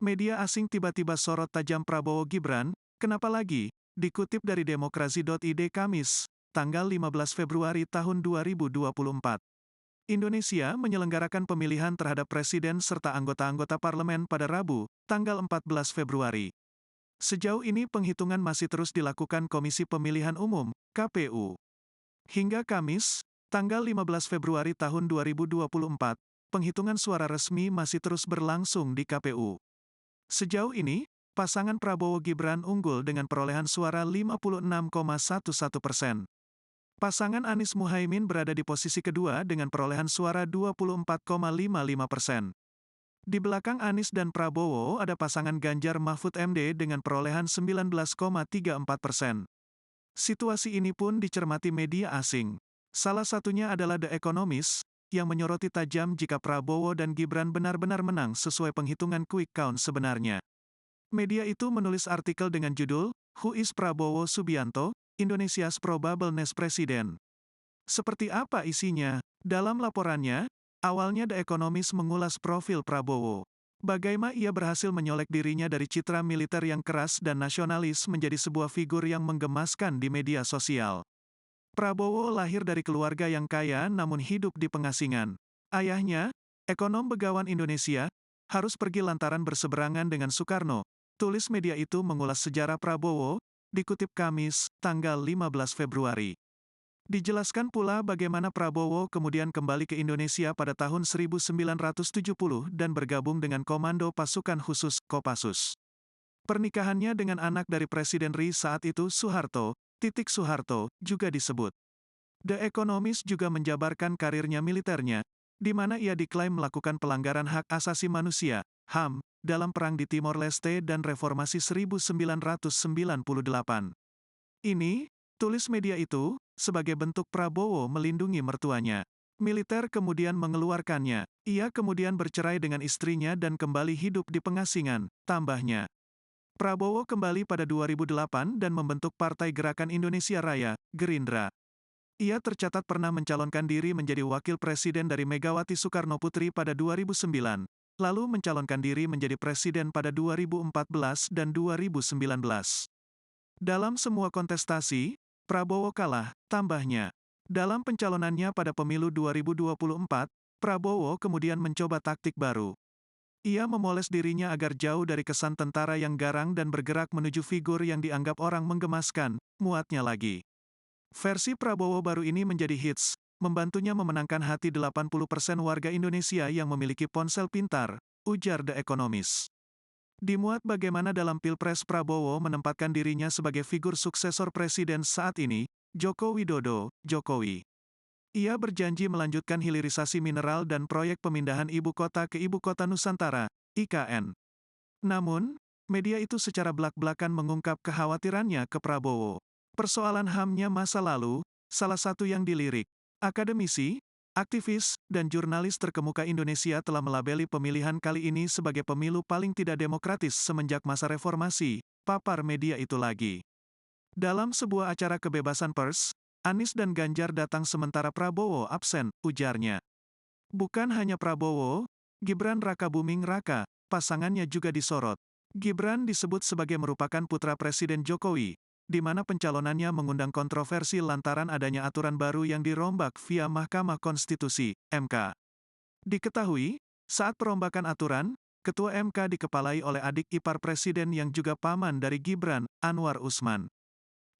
Media asing tiba-tiba sorot tajam Prabowo Gibran, kenapa lagi? Dikutip dari demokrasi.id Kamis, tanggal 15 Februari tahun 2024. Indonesia menyelenggarakan pemilihan terhadap presiden serta anggota-anggota parlemen pada Rabu, tanggal 14 Februari. Sejauh ini penghitungan masih terus dilakukan Komisi Pemilihan Umum, KPU. Hingga Kamis, tanggal 15 Februari tahun 2024, penghitungan suara resmi masih terus berlangsung di KPU. Sejauh ini, pasangan Prabowo Gibran unggul dengan perolehan suara 56,11%. Pasangan Anies Muhaimin berada di posisi kedua dengan perolehan suara 24,55%. Di belakang Anies dan Prabowo ada pasangan Ganjar Mahfud MD dengan perolehan 19,34%. Situasi ini pun dicermati media asing. Salah satunya adalah The Economist, yang menyoroti tajam jika Prabowo dan Gibran benar-benar menang sesuai penghitungan quick count sebenarnya. Media itu menulis artikel dengan judul, Who is Prabowo Subianto, Indonesia's Probable Next President. Seperti apa isinya? Dalam laporannya, awalnya The Economist mengulas profil Prabowo. Bagaimana ia berhasil menyolek dirinya dari citra militer yang keras dan nasionalis menjadi sebuah figur yang menggemaskan di media sosial. Prabowo lahir dari keluarga yang kaya namun hidup di pengasingan. Ayahnya, ekonom begawan Indonesia, harus pergi lantaran berseberangan dengan Soekarno. Tulis media itu mengulas sejarah Prabowo, dikutip Kamis, tanggal 15 Februari. Dijelaskan pula bagaimana Prabowo kemudian kembali ke Indonesia pada tahun 1970 dan bergabung dengan Komando Pasukan Khusus, Kopassus. Pernikahannya dengan anak dari Presiden RI saat itu Soeharto, Soeharto, juga disebut. The Economist juga menjabarkan karirnya militernya, di mana ia diklaim melakukan pelanggaran hak asasi manusia, HAM, dalam perang di Timor Leste dan reformasi 1998. Ini, tulis media itu, sebagai bentuk Prabowo melindungi mertuanya. Militer kemudian mengeluarkannya. Ia kemudian bercerai dengan istrinya dan kembali hidup di pengasingan, tambahnya. Prabowo kembali pada 2008 dan membentuk Partai Gerakan Indonesia Raya, Gerindra. Ia tercatat pernah mencalonkan diri menjadi wakil presiden dari Megawati Soekarnoputri pada 2009, lalu mencalonkan diri menjadi presiden pada 2014 dan 2019. Dalam semua kontestasi, Prabowo kalah, tambahnya. Dalam pencalonannya pada pemilu 2024, Prabowo kemudian mencoba taktik baru. Ia memoles dirinya agar jauh dari kesan tentara yang garang dan bergerak menuju figur yang dianggap orang menggemaskan, muatnya lagi. Versi Prabowo baru ini menjadi hits, membantunya memenangkan hati 80% warga Indonesia yang memiliki ponsel pintar, ujar The Economist. Dimuat bagaimana dalam Pilpres Prabowo menempatkan dirinya sebagai figur suksesor presiden saat ini, Joko Widodo, Jokowi. Ia berjanji melanjutkan hilirisasi mineral dan proyek pemindahan ibu kota ke Ibu Kota Nusantara, IKN. Namun, media itu secara belak-belakan mengungkap kekhawatirannya ke Prabowo. Persoalan HAM-nya masa lalu, salah satu yang dilirik. Akademisi, aktivis, dan jurnalis terkemuka Indonesia telah melabeli pemilihan kali ini sebagai pemilu paling tidak demokratis semenjak masa reformasi, papar media itu lagi. Dalam sebuah acara kebebasan pers, Anies dan Ganjar datang sementara Prabowo absen, ujarnya. Bukan hanya Prabowo, Gibran Rakabuming Raka, pasangannya juga disorot. Gibran disebut sebagai merupakan putra Presiden Jokowi, di mana pencalonannya mengundang kontroversi lantaran adanya aturan baru yang dirombak via Mahkamah Konstitusi, MK. Diketahui, saat perombakan aturan, Ketua MK dikepalai oleh adik ipar Presiden yang juga paman dari Gibran, Anwar Usman.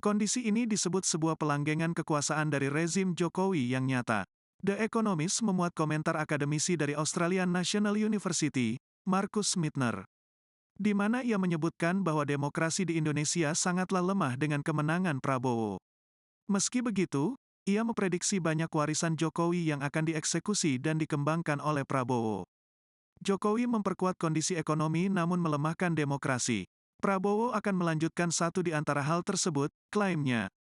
Kondisi ini disebut sebuah pelanggengan kekuasaan dari rezim Jokowi yang nyata. The Economist memuat komentar akademisi dari Australian National University, Marcus Mittner, di mana ia menyebutkan bahwa demokrasi di Indonesia sangatlah lemah dengan kemenangan Prabowo. Meski begitu, ia memprediksi banyak warisan Jokowi yang akan dieksekusi dan dikembangkan oleh Prabowo. Jokowi memperkuat kondisi ekonomi namun melemahkan demokrasi. Prabowo akan melanjutkan satu di antara hal tersebut, klaimnya.